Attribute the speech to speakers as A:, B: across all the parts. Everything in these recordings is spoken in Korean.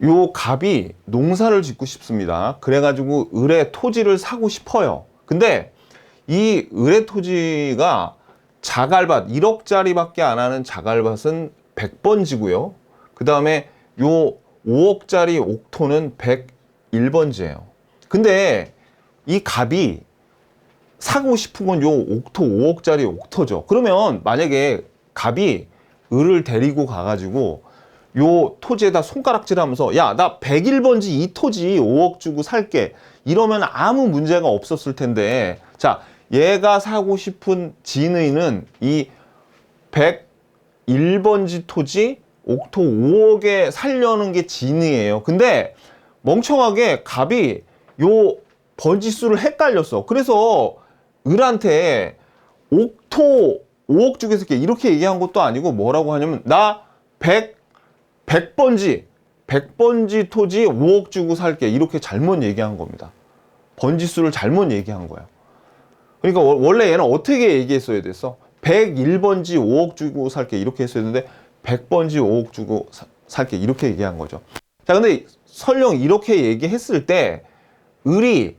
A: 요 갑이 농사를 짓고 싶습니다. 그래가지고 을의 토지를 사고 싶어요. 근데 이 을의 토지가 자갈밭 1억짜리밖에 안 하는 자갈밭은 100번지고요. 그 다음에 요 5억짜리 옥토는 101번지예요. 근데 이 갑이 사고 싶은 건 요 옥토 5억짜리 옥토죠. 그러면 만약에 갑이 을을 데리고 가가지고 요 토지에다 손가락질하면서 야, 나 101번지 이 토지 5억 주고 살게. 이러면 아무 문제가 없었을 텐데, 자, 얘가 사고 싶은 진의는 이 101번지 토지 옥토 5억에 살려는 게 진의예요. 근데 멍청하게 갑이 요 번지수를 헷갈렸어. 그래서 을한테 옥토 5억 주고 살게 이렇게 얘기한 것도 아니고 뭐라고 하냐면 나 100번지 토지 5억 주고 살게 이렇게 잘못 얘기한 겁니다. 번지수를 잘못 얘기한 거예요. 그러니까 원래 얘는 어떻게 얘기했어야 됐어? 101번지 5억 주고 살게 이렇게 했어야 되는데 100번지 5억 주고 살게 이렇게 얘기한 거죠. 자, 근데 설령 이렇게 얘기했을 때 을이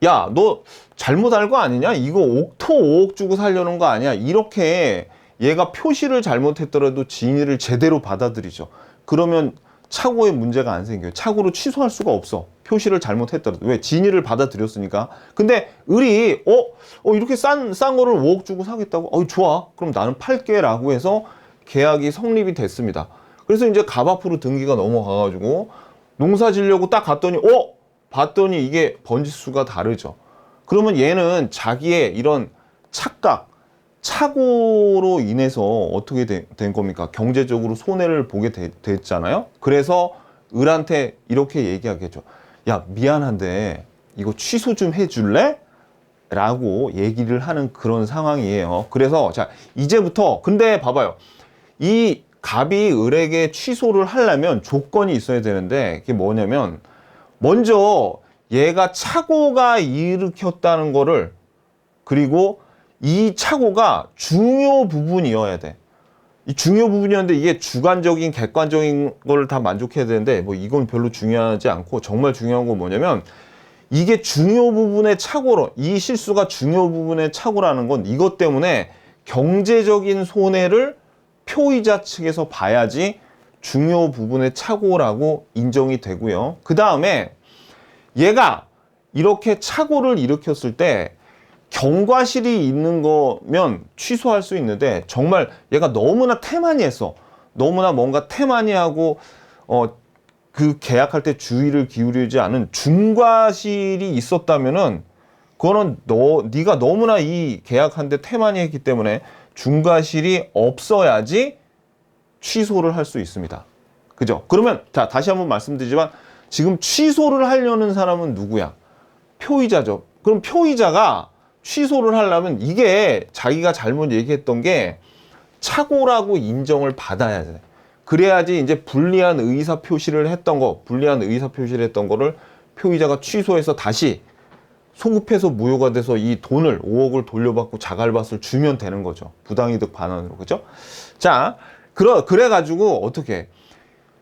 A: 야, 너 잘못 알 거 아니냐? 이거 옥토 5억 주고 살려는 거 아니야? 이렇게 얘가 표시를 잘못했더라도 진위를 제대로 받아들이죠. 그러면 착오에 문제가 안 생겨요. 착오로 취소할 수가 없어. 표시를 잘못했더라도. 왜? 진위를 받아들였으니까. 근데 을이 이렇게 싼 거를 5억 주고 사겠다고? 좋아. 그럼 나는 팔게 라고 해서 계약이 성립이 됐습니다. 그래서 이제 갑 앞으로 등기가 넘어가가지고 농사 지려고 딱 갔더니 봤더니 이게 번지수가 다르죠. 그러면 얘는 자기의 이런 착각, 착오로 인해서 어떻게 된 겁니까? 경제적으로 손해를 보게 됐잖아요. 그래서 을한테 이렇게 얘기하겠죠. 야, 미안한데 이거 취소 좀 해줄래? 라고 얘기를 하는 그런 상황이에요. 그래서 자, 이제부터 근데 봐봐요. 이 갑이 을에게 취소를 하려면 조건이 있어야 되는데 그게 뭐냐면 먼저 얘가 착오가 일으켰다는 거를 그리고 이 착오가 중요 부분이어야 돼. 이 중요 부분이었는데 이게 주관적인 객관적인 걸 다 만족해야 되는데 뭐 이건 별로 중요하지 않고 정말 중요한 건 뭐냐면 이게 중요 부분의 착오로 이 실수가 중요 부분의 착오라는 건 이것 때문에 경제적인 손해를 표의자 측에서 봐야지 중요 부분의 착오라고 인정이 되고요. 그 다음에 얘가 이렇게 착오를 일으켰을 때 경과실이 있는 거면 취소할 수 있는데 정말 얘가 너무나 태만히 했어. 너무나 뭔가 태만히 하고 그 계약할 때 주의를 기울이지 않은 중과실이 있었다면은 그거는 네가 너무나 이 계약하는데 태만히 했기 때문에 중과실이 없어야지 취소를 할 수 있습니다. 그죠? 그러면 자, 다시 한번 말씀드리지만 지금 취소를 하려는 사람은 누구야? 표의자죠. 그럼 표의자가 취소를 하려면 이게 자기가 잘못 얘기했던 게 착오라고 인정을 받아야 돼. 그래야지 이제 불리한 의사 표시를 했던 거를 표의자가 취소해서 다시 소급해서 무효가 돼서 이 돈을 5억을 돌려받고 자갈밭을 주면 되는 거죠. 부당이득 반환으로. 그죠? 자, 그래가지고 어떻게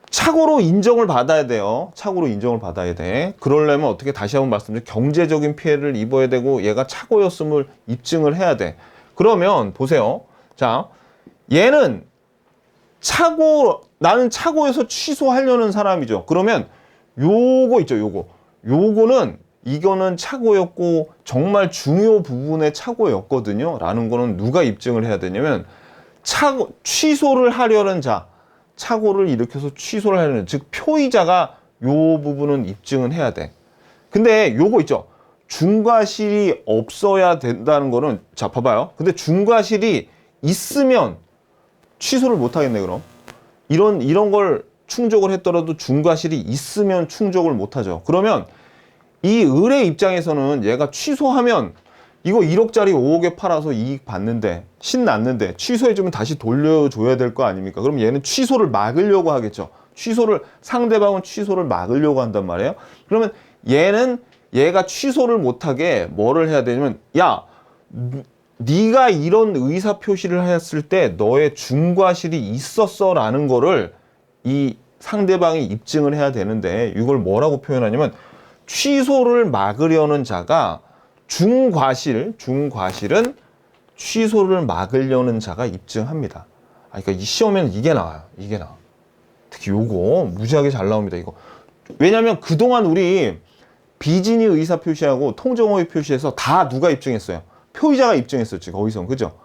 A: 착오로 인정을 받아야 돼요. 착오로 인정을 받아야 돼. 그러려면 어떻게 다시 한번 말씀드리면 경제적인 피해를 입어야 되고 얘가 착오였음을 입증을 해야 돼. 그러면 보세요. 자, 얘는 나는 착오여서 취소하려는 사람이죠. 그러면 요거 있죠. 이거는 착오였고 정말 중요 부분의 착오였거든요. 라는 거는 누가 입증을 해야 되냐면 취소를 하려는 자, 착오를 일으켜서 취소를 하려는 즉 표의자가 요 부분은 입증은 해야 돼. 근데 요거 있죠. 중과실이 없어야 된다는 거는 자 봐봐요. 근데 중과실이 있으면 취소를 못 하겠네. 그럼 이런 걸 충족을 했더라도 중과실이 있으면 충족을 못 하죠. 그러면 이 을의 입장에서는 얘가 취소하면 이거 1억짜리 5억에 팔아서 이익 받는데 신났는데 취소해주면 다시 돌려줘야 될 거 아닙니까? 그럼 얘는 취소를 막으려고 하겠죠. 상대방은 취소를 막으려고 한단 말이에요. 그러면 얘가 취소를 못하게 뭐를 해야 되냐면 야, 네가 이런 의사 표시를 했을 때 너의 중과실이 있었어 라는 거를 이 상대방이 입증을 해야 되는데 이걸 뭐라고 표현하냐면 취소를 막으려는 자가 중과실은 취소를 막으려는 자가 입증합니다. 그러니까 이 시험에는 이게 나와요. 이게 나와. 특히 요거 무지하게 잘 나옵니다. 이거. 왜냐면 그동안 우리 비진의 의사 표시하고 통정호의 표시에서 다 누가 입증했어요? 표의자가 입증했었지, 거기서. 그죠?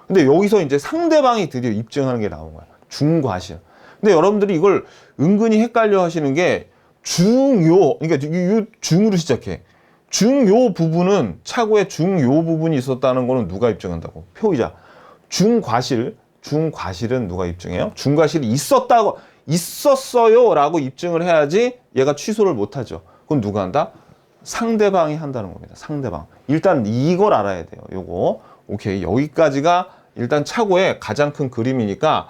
A: 근데 여기서 이제 상대방이 드디어 입증하는 게 나온 거야. 중과실. 근데 여러분들이 이걸 은근히 헷갈려 하시는 게 중요, 그러니까 이 중으로 시작해. 중요 부분은 차고에 중요 부분이 있었다는 거는 누가 입증한다고? 표의자. 중과실은 누가 입증해요? 중과실이 있었어요 라고 입증을 해야지 얘가 취소를 못 하죠. 그건 누가 한다? 상대방이 한다는 겁니다. 상대방. 일단 이걸 알아야 돼요. 요거. 오케이. 여기까지가 일단 차고의 가장 큰 그림이니까